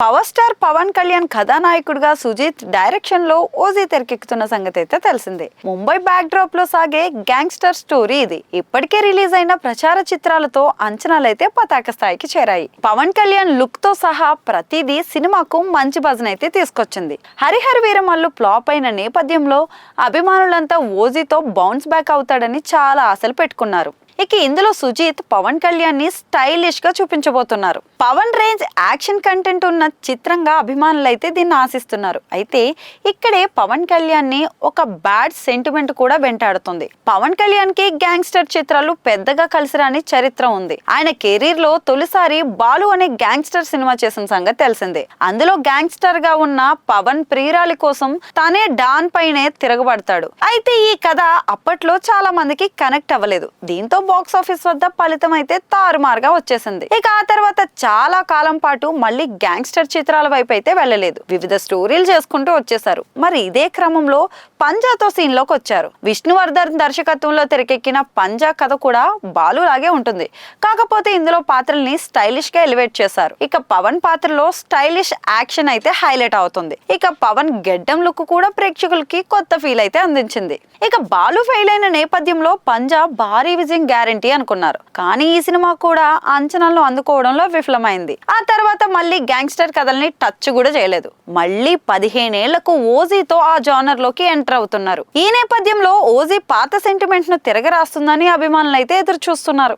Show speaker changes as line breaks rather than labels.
Power star Pawan Kalyan కథానాయకుడిగా Sujith direction లో OG తెరకెక్కుతున్న సంగతి అయితే తెలిసిందే. ముంబై బ్యాక్ డ్రాప్ లో సాగే గ్యాంగ్స్టర్ స్టోరీ ఇది. ఇప్పటికే రిలీజ్ అయిన ప్రచార చిత్రాలతో అంచనాలైతే పతాక స్థాయికి చేరాయి. పవన్ కళ్యాణ్ లుక్ తో సహా ప్రతిదీ సినిమాకు మంచి బజన్ అయితే తీసుకొచ్చింది. హరిహర వీరమల్లు ఫ్లాప్ అయిన నేపథ్యంలో అభిమానులంతా ఓజీతో బౌన్స్ బ్యాక్ అవుతాడని చాలా ఆశలు పెట్టుకున్నారు. ఇక ఇందులో సుజిత్ పవన్ కళ్యాణ్ ని స్టైలిష్ గా చూపించబోతున్నారు. పవన్ రేంజ్ యాక్షన్ కంటెంట్ ఉన్న చిత్రంగా అభిమానులు అయితే దీన్ని ఆశిస్తున్నారు. అయితే ఇక్కడే పవన్ కళ్యాణ్ ని ఒక బ్యాడ్ సెంటిమెంట్ కూడా వెంటాడుతుంది. పవన్ కళ్యాణ్ కి గ్యాంగ్స్టర్ చిత్రాలు పెద్దగా కలిసిరాని చరిత్ర ఉంది. ఆయన కెరీర్ లో తొలిసారి బాలు అనే గ్యాంగ్స్టర్ సినిమా చేసిన సంగతి తెలిసిందే. అందులో గ్యాంగ్స్టర్ గా ఉన్న పవన్ ప్రియురాలి కోసం తానే డాన్ పైనే తిరగబడతాడు. అయితే ఈ కథ అప్పట్లో చాలా మందికి కనెక్ట్ అవ్వలేదు. దీంతో బాక్స్ ఆఫీస్ వద్ద ఫలితం అయితే తారుమారుగా వచ్చేసింది. ఇక ఆ తర్వాత చాలా కాలం పాటు మళ్ళీ గ్యాంగ్స్టర్ చిత్రాల వైపు అయితే వెళ్ళలేదు. వివిధ స్టోరీలు చేసుకుంటూ వచ్చేసారు. మరి ఇదే క్రమంలో పంజాతో సీన్ లోకి వచ్చారు. విష్ణువర్ధన్ దర్శకత్వంలో తెరకెక్కిన పంజా కథ కూడా బాలు లాగే ఉంటుంది. కాకపోతే ఇందులో పాత్రల్ని స్టైలిష్ గా ఎలివేట్ చేశారు. ఇక పవన్ పాత్రలో స్టైలిష్ యాక్షన్ అయితే హైలైట్ అవుతుంది. ఇక పవన్ గెడ్డం లుక్ కూడా ప్రేక్షకులకి కొత్త ఫీల్ అయితే అందించింది. ఇక బాలు ఫెయిల్ అయిన నేపథ్యంలో పంజా భారీ విజయం గ్యారంటీ అనుకున్నారు. కానీ ఈ సినిమా కూడా అంచనాలను అందుకోవడంలో విఫలమైంది. ఆ తర్వాత మళ్ళీ గ్యాంగ్స్టర్ కథల్ని టచ్ కూడా చేయలేదు. మళ్ళీ 15 ఏళ్లకు ఓజీతో ఆ జానర్ లోకి ఎంటర్ అవుతున్నారు. ఈ నేపథ్యంలో ఓజీ పాత సెంటిమెంట్ ను తిరగరాస్తుందని అభిమానులు అయితే ఎదురు చూస్తున్నారు.